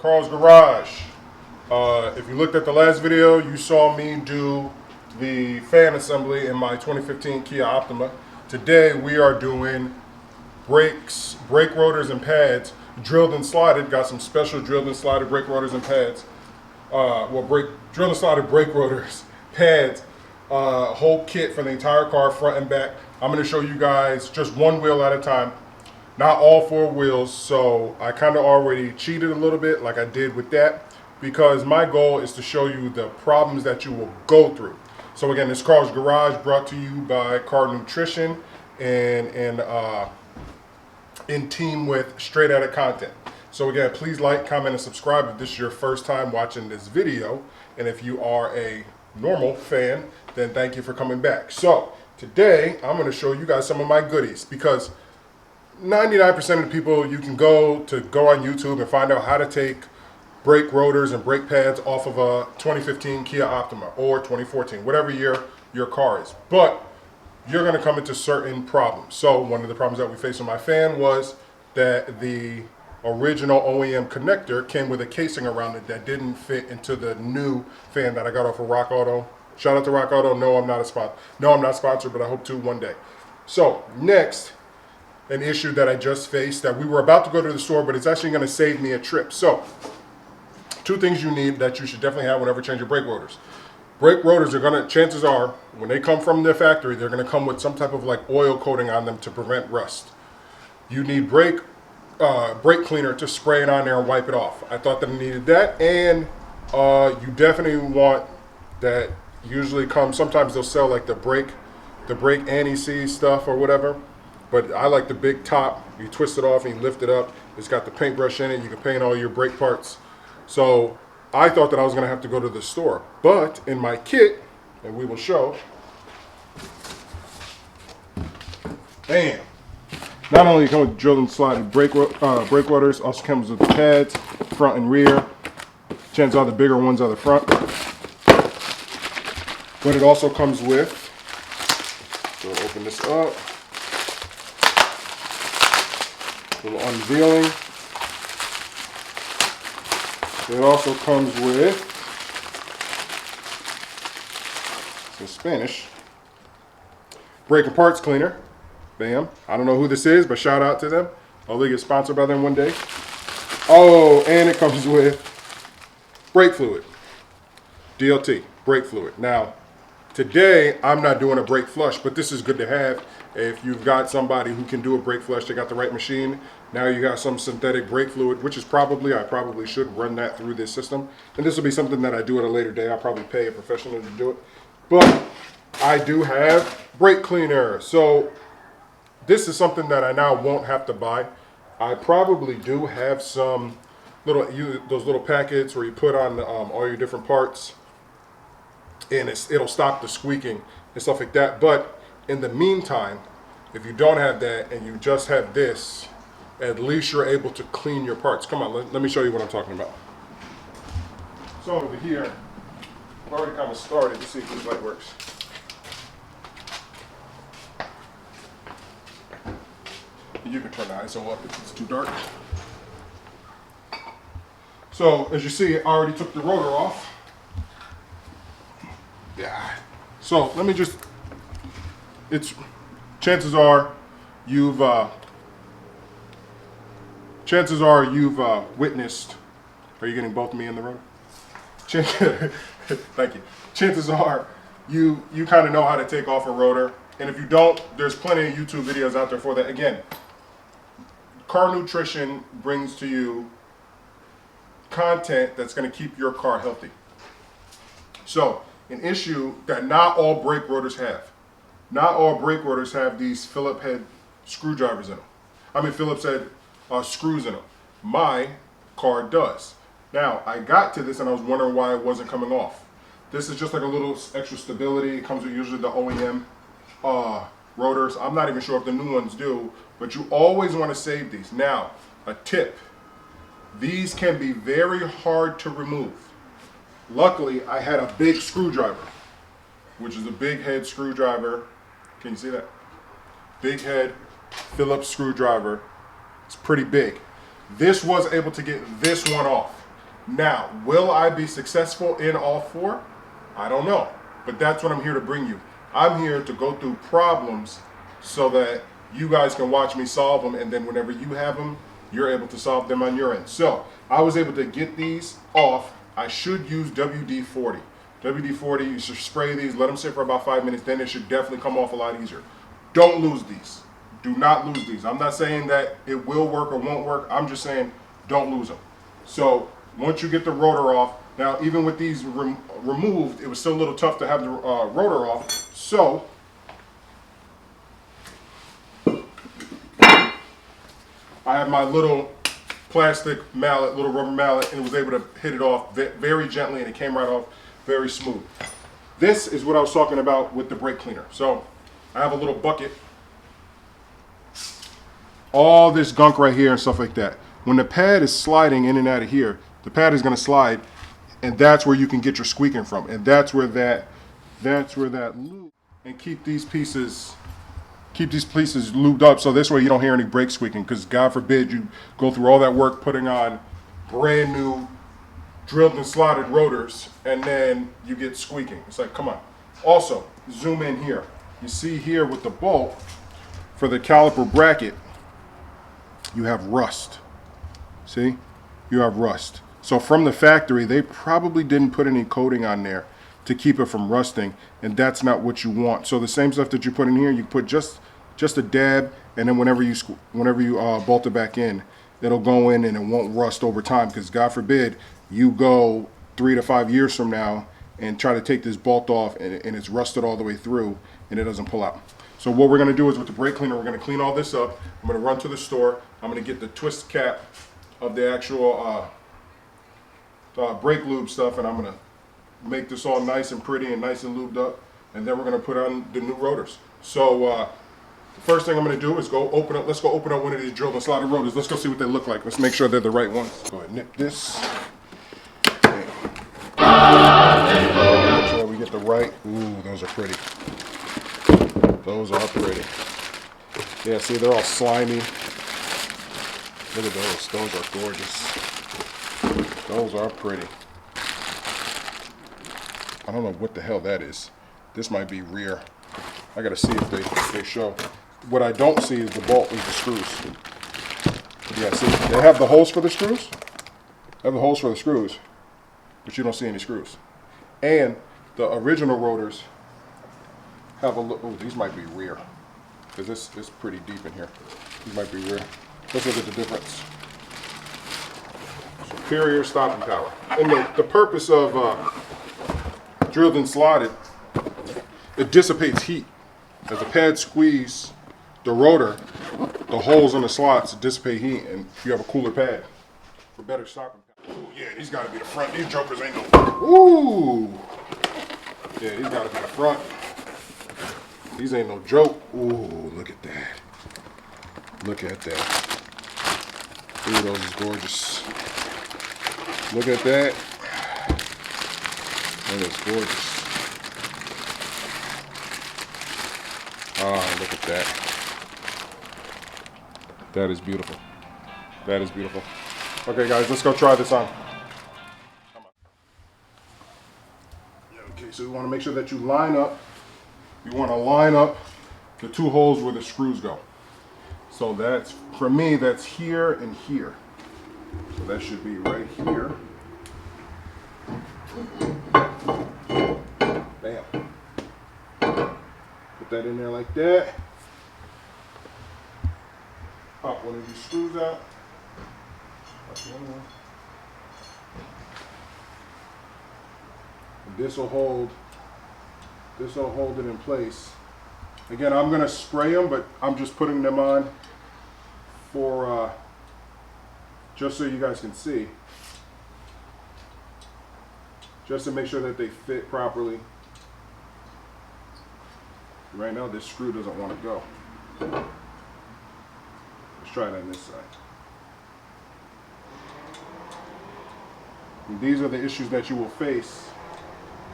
Carl's Garage. If you looked at the last video, you saw me do the fan assembly in my 2015 Kia Optima. Today we are doing brakes, brake rotors and pads, drilled and slotted. Got some special drilled and slotted brake rotors and pads. Drilled and slotted brake rotors, pads, whole kit for the entire car, front and back. I'm going to show you guys just one wheel at a time, not all four wheels. So I kind of already cheated a little bit like I did with that, because my goal is to show you the problems that you will go through. So again, this Carl's Garage brought to you by Car Nutrition and in team with StraightOuttaContent. So again, please like, comment, and subscribe if this is your first time watching this video. And if you are a normal fan, then thank you for coming back. So today, I'm going to show you guys some of my goodies, because 99% of the people, you can go on YouTube and find out how to take brake rotors and brake pads off of a 2015 Kia Optima or 2014, whatever year your car is. But you're going to come into certain problems. So one of the problems that we faced with my fan was that the original OEM connector came with a casing around it that didn't fit into the new fan that I got off of Rock Auto. Shout out to Rock Auto. No, I'm not a sponsor. No, I'm not sponsored, but I hope to one day. So next, an issue that I just faced that we were about to go to the store, but it's actually going to save me a trip. So two things you need that you should definitely have whenever changing brake rotors. Brake rotors are going to, chances are, when they come from the factory, they're going to come with some type of like oil coating on them to prevent rust. You need brake cleaner to spray it on there and wipe it off. I thought that I needed that, and you definitely want that. Usually comes, sometimes they'll sell like the brake anti-seize stuff or whatever, but I like the big top. You twist it off and you lift it up. It's got the paintbrush in it. You can paint all your brake parts. So I thought that I was going to have to go to the store, but in my kit, and we will show, bam, not only come with drilled and slotted brake rotors, also comes with the pads, front and rear. Chances are the bigger ones are the front. But it also comes with, so we'll open this up, a little unveiling. It also comes with, it's in Spanish, brake and parts cleaner. Bam. I don't know who this is, but shout out to them. Hopefully get sponsored by them one day. Oh, and it comes with brake fluid. DLT, brake fluid. Now, today, I'm not doing a brake flush, but this is good to have if you've got somebody who can do a brake flush. They got the right machine. Now you got some synthetic brake fluid, which is I probably should run that through this system. And this will be something that I do at a later day. I'll probably pay a professional to do it. But I do have brake cleaner. So this is something that I now won't have to buy. I probably do have some those little packets where you put on all your different parts, and it'll stop the squeaking and stuff like that. But in the meantime, if you don't have that and you just have this, at least you're able to clean your parts. Come on, let me show you what I'm talking about. So over here, I've already kind of started. Let's see if this light works. You can turn the ISO up if it's too dark. So as you see, I already took the rotor off. Yeah. So let me just, chances are you've witnessed, are you getting both me and the rotor? Thank you. Chances are you kind of know how to take off a rotor. And if you don't, there's plenty of YouTube videos out there for that. Again, Car Nutrition brings to you content that's going to keep your car healthy. So an issue that not all brake rotors have. Not all brake rotors have these Phillips head screwdrivers in them. I mean Phillips head screws in them. My car does. Now I got to this and I was wondering why it wasn't coming off. This is just like a little extra stability. It comes with usually the OEM rotors. I'm not even sure if the new ones do, but you always want to save these. Now, a tip. These can be very hard to remove. Luckily, I had a big screwdriver, which is a big head screwdriver. Can you see that? Big head Phillips screwdriver. It's pretty big. This was able to get this one off. Now, will I be successful in all 4? I don't know, but that's what I'm here to bring you. I'm here to go through problems so that you guys can watch me solve them, and then whenever you have them, you're able to solve them on your end. So I was able to get these off. I should use WD-40. WD-40, you should spray these, let them sit for about 5 minutes, then it should definitely come off a lot easier. Don't lose these. Do not lose these. I'm not saying that it will work or won't work. I'm just saying don't lose them. So once you get the rotor off, now even with these removed, it was still a little tough to have the rotor off. So I have my little plastic mallet, little rubber mallet, and was able to hit it off very gently, and it came right off very smooth. This is what I was talking about with the brake cleaner. So I have a little bucket, all this gunk right here and stuff like that. When the pad is sliding in and out of here, the pad is going to slide, and that's where you can get your squeaking from, and that's where that lube, and keep these pieces lubed up, so this way you don't hear any brake squeaking, because God forbid you go through all that work putting on brand new drilled and slotted rotors and then you get squeaking. It's like, come on. Also, zoom in here. You see here with the bolt for the caliper bracket, you have rust. See? You have rust. So from the factory, they probably didn't put any coating on there to keep it from rusting, and that's not what you want. So the same stuff that you put in here, you put just a dab, and then whenever you bolt it back in, it'll go in and it won't rust over time, because God forbid you go 3 to 5 years from now and try to take this bolt off and it's rusted all the way through and it doesn't pull out. So what we're going to do is with the brake cleaner, we're going to clean all this up. I'm going to run to the store. I'm going to get the twist cap of the actual brake lube stuff, and I'm going to make this all nice and pretty and nice and lubed up, and then we're going to put on the new rotors. So the first thing I'm going to do is let's go open up one of these drilled and slotted rotors. Let's go see what they look like. Let's make sure they're the right ones. Go ahead and nip this. Make sure we get the right. Ooh, those are pretty. Those are pretty. Yeah, see, they're all slimy. Look at those. Those are gorgeous. Those are pretty. I don't know what the hell that is. This might be rear. I gotta see if they show. What I don't see is the bolt, is the screws. Yeah, see, they have the holes for the screws. They have the holes for the screws, but you don't see any screws. And the original rotors have a look. Oh, these might be rear, because this is pretty deep in here. These might be rear. Let's look at the difference. Superior stopping power. And the purpose of drilled and slotted, it dissipates heat. As the pads squeeze the rotor, the holes in the slots dissipate heat, and you have a cooler pad for better stopping power. Ooh, yeah, these gotta be the front. These jokers ain't no. Ooh. Yeah, these gotta be the front. These ain't no joke. Ooh, look at that. Look at that. Ooh, those is gorgeous. Look at that. That is gorgeous. Ah, look at that. That is beautiful. That is beautiful. Okay, guys, let's go try this on. Okay, so you want to make sure that you line up. You want to line up the two holes where the screws go. So that's, for me, that's here and here. So that should be right here. Bam. Put that in there like that. Pop one of these screws out. Pop the other one. And this will hold it in place. Again, I'm gonna spray them, but I'm just putting them on for just so you guys can see, just to make sure that they fit properly. Right now this screw doesn't want to go. Let's try it on this side. And these are the issues that you will face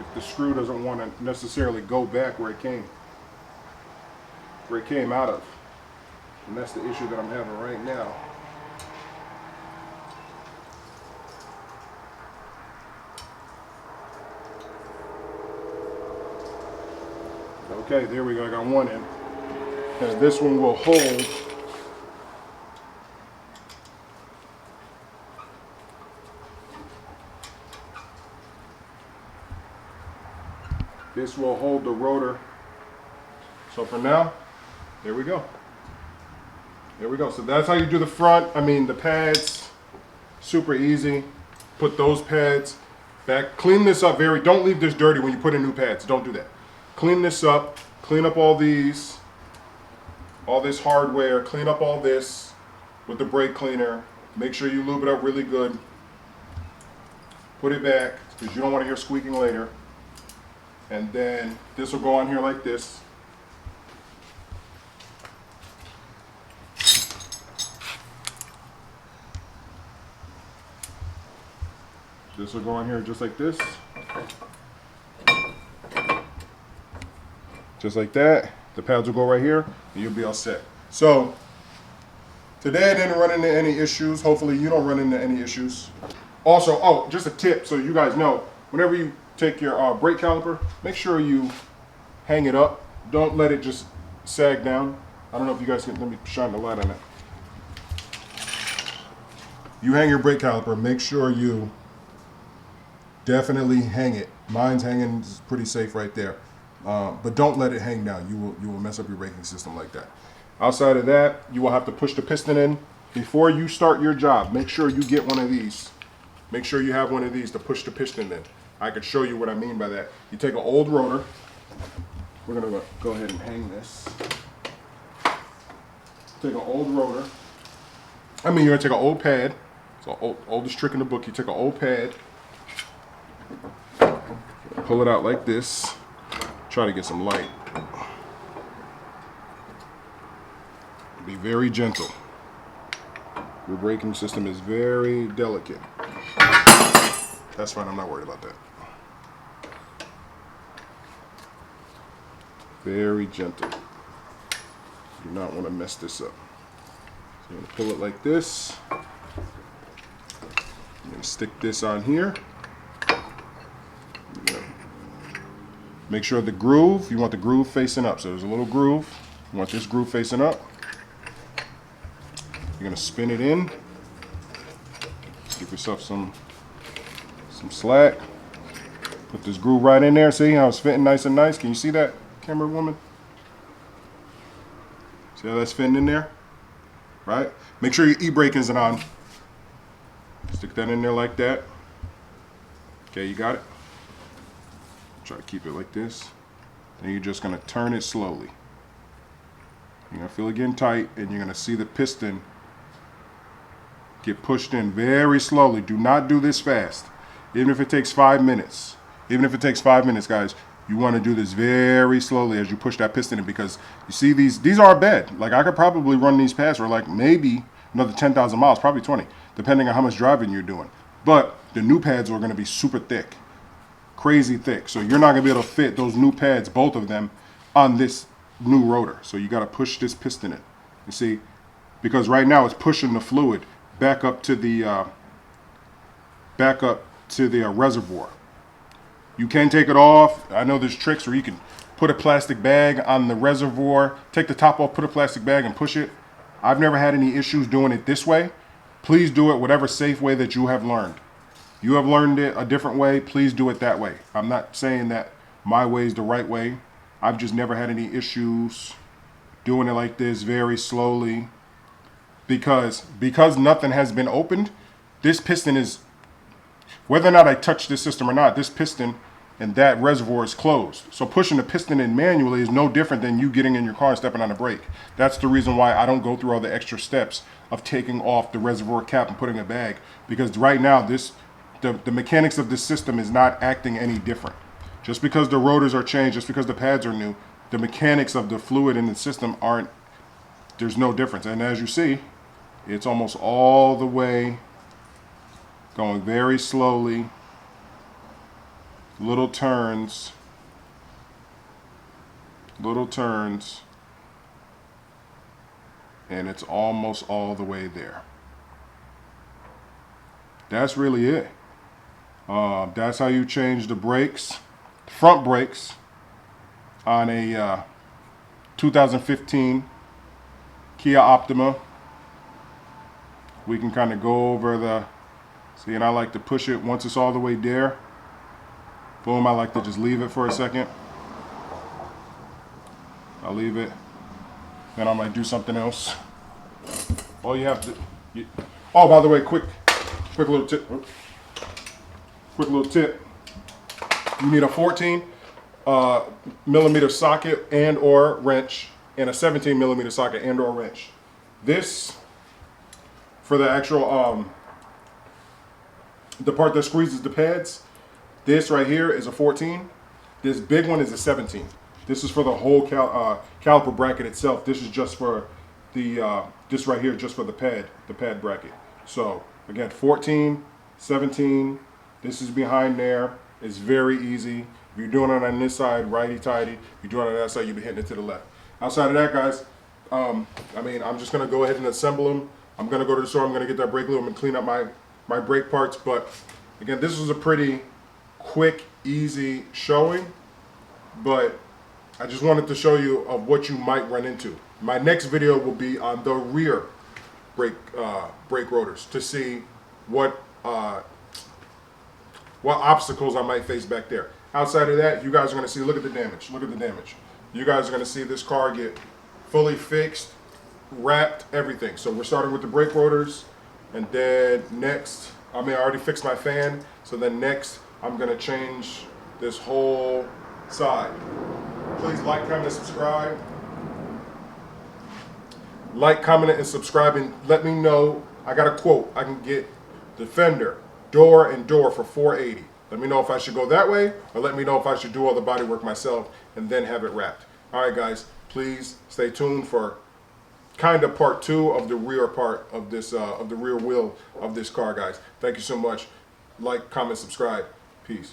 if the screw doesn't want to necessarily go back where it came out of. And that's the issue that I'm having right now. Okay, there we go. I got one in. And this one will hold. This will hold the rotor. So for now, there we go. There we go. So that's how you do the front. I mean, the pads, super easy. Put those pads back. Clean this up don't leave this dirty when you put in new pads. Don't do that. Clean this up. Clean up all these, all this hardware. Clean up all this with the brake cleaner. Make sure you lube it up really good. Put it back because you don't want to hear squeaking later. And then this will go on here like this. This will go on here just like this. Just like that. The pads will go right here and you'll be all set. So today I didn't run into any issues. Hopefully you don't run into any issues. Also, oh, just a tip so you guys know, whenever you take your brake caliper, make sure you hang it up. Don't let it just sag down. I don't know if you guys can, let me shine the light on it. You hang your brake caliper, make sure you definitely hang it. Mine's hanging pretty safe right there. But don't let it hang down. You will mess up your braking system like that. Outside of that, you will have to push the piston in. Before you start your job, make sure you get one of these. Make sure you have one of these to push the piston in. I could show you what I mean by that. You take an old rotor. We're gonna go ahead and hang this. Take an old rotor. I mean, you're gonna take an old pad. It's the oldest trick in the book. You take an old pad, pull it out like this. Try to get some light. Be very gentle. Your braking system is very delicate. That's fine, I'm not worried about that. Very gentle. Do not want to mess this up. So I'm going to pull it like this. I'm going to stick this on here. Make sure the groove, you want the groove facing up. So there's a little groove. You want this groove facing up. You're going to spin it in. Give yourself some slack. Put this groove right in there. See how it's fitting nice and nice? Can you see that, camera woman? See how that's fitting in there? Right? Make sure your e-brake isn't on. Stick that in there like that. Okay, you got it? Try to keep it like this. Then you're just going to turn it slowly. You're going to feel it getting tight, and you're going to see the piston get pushed in very slowly. Do not do this fast. Even if it takes 5 minutes. Even if it takes 5 minutes, guys, you want to do this very slowly as you push that piston in, because you see these are bad. Like, I could probably run these past for like maybe another 10,000 miles, probably 20, depending on how much driving you're doing. But the new pads are going to be super thick. Crazy thick, so you're not gonna be able to fit those new pads, both of them, on this new rotor. So you got to push this piston in. You see, because right now it's pushing the fluid back up to the reservoir. You can take it off. I know there's tricks where you can put a plastic bag on the reservoir, take the top off, put a plastic bag, and push it. I've never had any issues doing it this way. Please do it whatever safe way that you have learned. You have learned it a different way, please do it that way. I'm not saying that my way is the right way. I've just never had any issues doing it like this very slowly. Because nothing has been opened, this piston is, whether or not I touch this system or not, this piston and that reservoir is closed. So pushing the piston in manually is no different than you getting in your car and stepping on the brake. That's the reason why I don't go through all the extra steps of taking off the reservoir cap and putting a bag. Because right now, the mechanics of this system is not acting any different. Just because the rotors are changed, just because the pads are new, the mechanics of the fluid in the system aren't, there's no difference. And as you see, it's almost all the way going very slowly, little turns, and it's almost all the way there. That's really it. That's how you change the brakes, front brakes on a 2015 Kia Optima. We can kind of go over the, see, and I like to push it once it's all the way there. Boom, I like to just leave it for a second. I'll leave it. Then I might do something else. All you have to, oh, by the way, quick little tip. Quick little tip. You need a 14 millimeter socket and or wrench, and a 17 millimeter socket and or wrench. This, for the actual, the part that squeezes the pads, this right here is a 14. This big one is a 17. This is for the whole caliper bracket itself. This is just for the, this right here, just for the pad bracket. So again, 14, 17, this is behind there. It's very easy. If you're doing it on this side, righty-tighty. If you're doing it on that side, you'll be hitting it to the left. Outside of that, guys, I mean, I'm just gonna go ahead and assemble them. I'm gonna go to the store, I'm gonna get that brake glue, I'm gonna clean up my brake parts. But again, this was a pretty quick, easy showing, but I just wanted to show you of what you might run into. My next video will be on the rear brake rotors to see what obstacles I might face back there. Outside of that, you guys are gonna see, look at the damage, look at the damage. You guys are gonna see this car get fully fixed, wrapped, everything. So we're starting with the brake rotors, and then next, I mean, I already fixed my fan, so then next, I'm gonna change this whole side. Please like, comment, and subscribe. Like, comment, and subscribe, and let me know. I got a quote. I can get the fender, door, and door for $480. Let me know if I should go that way, or let me know if I should do all the body work myself and then have it wrapped. All right, guys, please stay tuned for kind of part 2 of the rear part of this, of the rear wheel of this car, guys. Thank you so much. Like, comment, subscribe. Peace.